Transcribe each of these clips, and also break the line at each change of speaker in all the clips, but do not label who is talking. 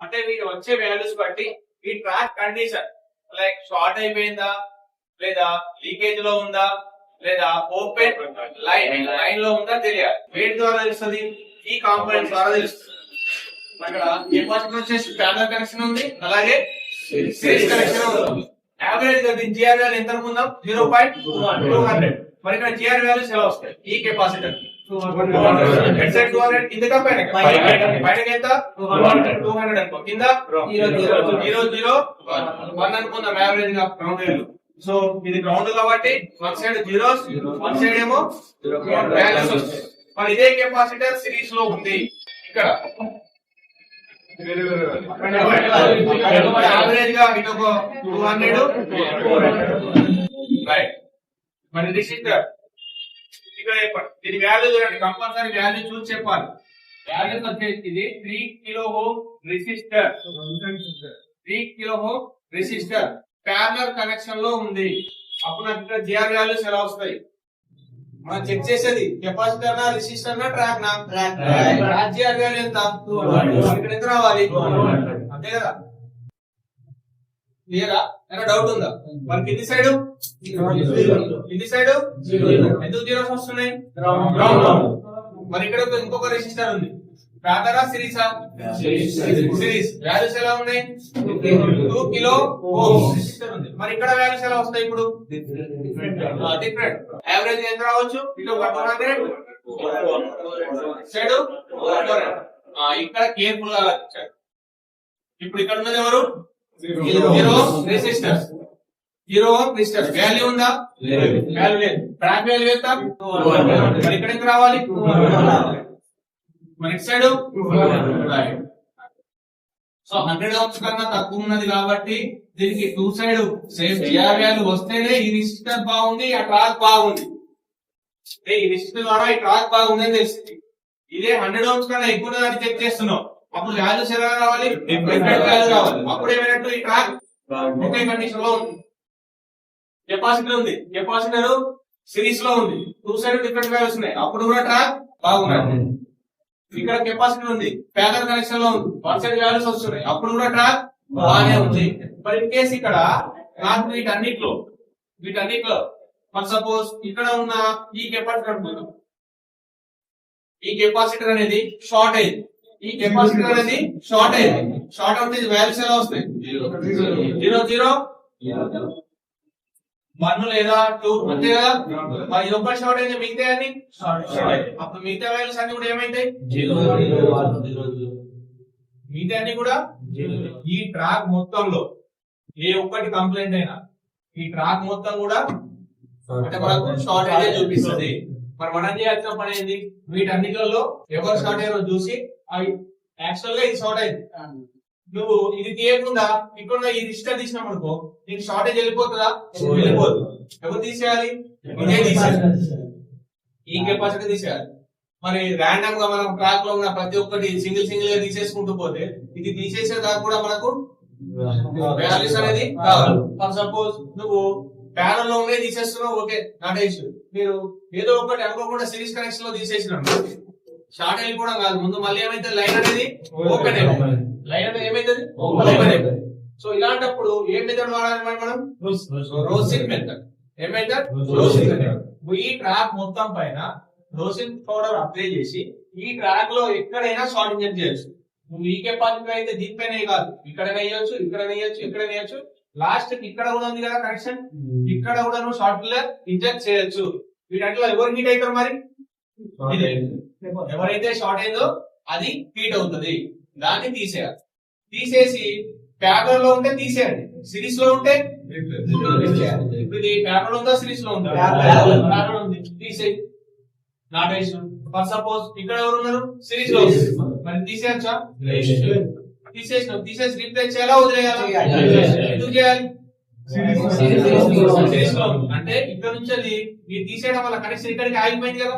అంటే వీటి వచ్చే వాల్యూస్ బట్టి ఈ ట్రాక్ కండిషన్ లైక్ షార్ట్ అయిపోయిందా, లేదా లీకేజ్ లో ఉందా, లేదా ఓపెన్ లైన్ లో ఉందా తెలియాలి. వేటి ద్వారా తెలుస్తుంది? ఈ కాంపోనెంట్ ద్వారా తెలుస్తుంది. అక్కడ కెపాసిటర్ వచ్చేసి ప్యారలల్ కనెక్షన్ ఉంది, అలాగే సిరీస్ కనెక్షన్ ఉంది. యావరేజ్ గా దీని జిఆర్ వాల్యూ ఎంత అనుకుందాం? 0.200. మరి ఇక్కడ జిఆర్ వాల్యూస్ ఎలా వస్తాయి? ఈ కెపాసిటర్ 200 కింద పైన ఎంత 200 అనుకో, కింద 001 అనుకుందాం యావరేజ్ గా గ్రౌండ్ వాల్యూ. సో ఇది గ్రౌండ్ కాబట్టి one side zeros, one side ఏమో వాల్యూస్ వస్తాయి. మరి ఇదే కెపాసిటర్ సిరీస్ లో ఉంది ఇక్కడ యావరేజ్ గా ఇటు ఒక 200 రైట్. మరి రెసిస్టర్ ఇక్కడ చెప్పండి, దీని వాల్యూ చూడండి, కంపల్సరీ వాల్యూ చూసి చెప్పాలి. వాల్యూ వచ్చేసి ఇది 3 kilo ohm resistor, 3 kilo ohm resistor parallel connection లో ఉంది. అప్పుడు నాకు ఇక్కడ జిఆర్ వాల్యూస్ ఎలా వస్తాయి? మనం చెక్ చేసేది కెపాసిటర్ నా, రెసిస్టర్ నా, ట్రాక్ నా. ట్రాక్ జిఆర్ వాల్యూ ఎంత? ఇక్కడ ఎంత రావాలి? అంతే కదా. క్లియరా? ఏమైనా డౌట్ ఉందా? మరి కింది సైడ్ ఎందుకు జీరోస్ వస్తున్నాయి? మరి ఇక్కడ ఇంకొక రెసిస్టర్ ఉంది, ప్యారలల్ ఆ సిరీసా? సిరీస్. వాల్యూస్ ఎలా ఉన్నాయి? 2 కిలో ఓం రెసిస్టర్ ఉంది. మరి ఇక్కడ వాల్యూస్ ఎలా వస్తాయి? ఇప్పుడు డిఫరెంట్. యావరేజ్ ఎంత రావచ్చు? ఇటు 200 సైడ్ 400. ఇక్కడ కేర్ఫుల్ గా వచ్చారు. ఇప్పుడు ఇక్కడ ఉన్నది ఎవరు? 0 రెసిస్టర్, 0 రెసిస్టర్. వాల్యూ ఉందా? వాల్యూ లేదు. ట్రాక్ వాల్యూ ఎంత? మరి ఇక్కడ ఎంత రావాలి? మరి ఇటు సైడ్ సో 100 ఓమ్స్ కన్నా తక్కువ ఉన్నది కాబట్టి దీనికి 2 సైడ్ సేమ్ జిఆర్ వాల్యూ వస్తేనే ఈ రెసిస్టర్ బాగుంది, ఆ ట్రాక్ బాగుంది. ఈ రెసిస్టర్ ద్వారా ఈ ట్రాక్ బాగుంది అని తెలిసింది. ఇదే 100 ఓమ్స్ కన్నా ఎక్కువ ఉన్నదని చెక్ చేస్తున్నాం, అప్పుడు వాల్యూస్ ఎలా రావాలి? డిఫరెంట్ వాల్యూ రావాలి. అప్పుడు ఏమైనట్టు ఈ ట్రాక్ ఒకే కండిషన్ లో ఉంది. కెపాసిటర్ ఉంది, కెపాసిటర్ సిరీస్ లో ఉంది, 2 సైడ్ డిఫరెంట్ వాల్యూస్ ఉన్నాయి, అప్పుడు కూడా ట్రాక్ బాగుంది. ఇక్కడ కెపాసిటర్ ఉంది, ప్యారలల్ కనెక్షన్ లో ఉంది, వన్ సైడ్ వాల్యూస్ వస్తున్నాయి, అప్పుడు కూడా ట్రాక్ బాగానే ఉంది. మరి ఇన్ కేసు ఇక్కడ నాకు వీటన్నిట్లో ఫర్ సపోజ్ ఇక్కడ ఉన్న ఈ కెపాసిటర్ అనుకుందాం, ఈ కెపాసిటర్ అనేది షార్ట్ అయింది, ఈ కెపాసిటర్ అనేది షార్ట్ అయింది. షార్ట్ అవుతే వాల్యూస్ ఎలా వస్తాయి? 0 1 లేదా 2 అంతే కదా. మరి ఇది ఒక్క షార్ట్ అయితే మిగతా అన్ని అప్పుడు మిగతా వాల్యూస్ అన్ని కూడా ఏమైతాయి? మిగతా అన్ని కూడా. ఈ ట్రాక్ మొత్తంలో ఏ ఒక్కటి కంప్లైంట్ అయినా ఈ ట్రాక్ మొత్తం కూడా అంటే మనకు షార్ట్ అయితే చూపిస్తుంది. మరి మనం చేయాల్సిన పని ఏంది? వీటన్నిటిలో ఎవరు షార్ట్ అయ్యారో చూసి అవి యాక్చువల్ గా ఇది షార్ట్ అయింది, నువ్వు ఇది తీయకుండా ఇక్కడ ఈ రిజిస్టర్ తీసినాం అనుకో, నీకు షార్టేజ్ వెళ్ళిపోతుందా? వెళ్ళిపోదు. ఎవరు తీసేయాలి? ఇదే తీసేయాలి, ఈ కెపాసిటీ తీసేయాలి. మరి ర్యాండమ్ గా మనం ట్రాక్ లో ఉన్న ప్రతి ఒక్కటి సింగిల్ గా తీసేసుకుంటూ పోతే ఇది తీసేసేదాకా కూడా మనకు వాల్యూస్ అనేది కావాలి. ఫర్ సపోజ్ నువ్వు ప్యానల్ లో ఉండే తీసేస్తున్నావు, ఓకే నాట్ ఇష్యూ. మీరు ఏదో ఒకటి అనుకోకుండా సిరీస్ కనెక్షన్ లో తీసేసినాము, షార్ట్ వెళ్ళిపోవడం కాదు, ముందు మళ్ళీ ఏమైతే లైన్ అనేది ఓపెన్ అయిపోయింది, లైన్ అనేది ఏమైతుంది? ఓపెన్ అయిపోయింది. సో ఇలాంటప్పుడు ఏ మెథడ్ వాడాలి మనం? రోసిన్ మెథడ్. ఏ మెథడ్? రోసిన్ మెథడ్. ఈ ట్రాక్ మొత్తం పైన రోసిన్ పౌడర్ అప్లై చేసి ఈ ట్రాక్ లో ఎక్కడైనా షార్ట్ ఇంజెక్ట్ చేయొచ్చు. నువ్వు ఈ కెపాసిటర్ అయితే దీనిపైన కాదు, ఇక్కడైనా వేయొచ్చు, ఇక్కడైనా వేయొచ్చు, ఇక్కడైనా వేయొచ్చు. లాస్ట్ ఇక్కడ కూడా ఉంది కదా కనెక్షన్, ఇక్కడ కూడా నువ్వు షార్ట్ ఇంజెక్ట్ చేయొచ్చు. వీటంట్లో ఎవరు హీట్ అవుతారు? మరి ఎవరైతే షార్ట్ అయిందో అది హీట్ అవుతుంది, దాన్ని తీసేయాలి. తీసేసి ప్యారలల్ లో ఉంటే తీసేయండి, సిరీస్ లో ఉంటే ఇప్పుడు ఇది ప్యారలల్ ఉందా సిరీస్ లో ఉందా? ప్యారలల్ ఉంది, తీసేయి, నాట్ ఇష్యూ. ఫర్ సపోజ్ ఇక్కడ ఎవరు ఉన్నారు? సిరీస్ లో, మరి తీసేయచ్చా? తీసేసినాం, తీసేసి రీప్లేస్ చేయాలా వదిలేయాలా? ఎందుకు చేయాలి? సిరీస్ లో అంటే ఇక్కడ నుంచి మీరు తీసేయడం వల్ల కనెక్షన్ ఇక్కడికి ఆగిపోయింది కదా.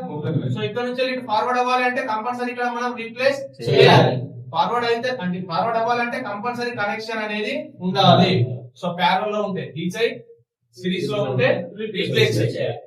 సో ఇక్కడ నుంచి ఫార్వర్డ్ అవ్వాలి అంటే కంపల్సరీ ఇక్కడ మనం రీప్లేస్ చేయాలి. ఫార్వర్డ్ అయితే అంటే ఫార్వర్డ్ అవ్వాలంటే కంపల్సరీ కనెక్షన్ అనేది ఉండాలి. సో ప్యారలల్ లో ఉంటే తీసేయి, సిరీస్ లో ఉంటే రీప్లేస్ చేయాలి.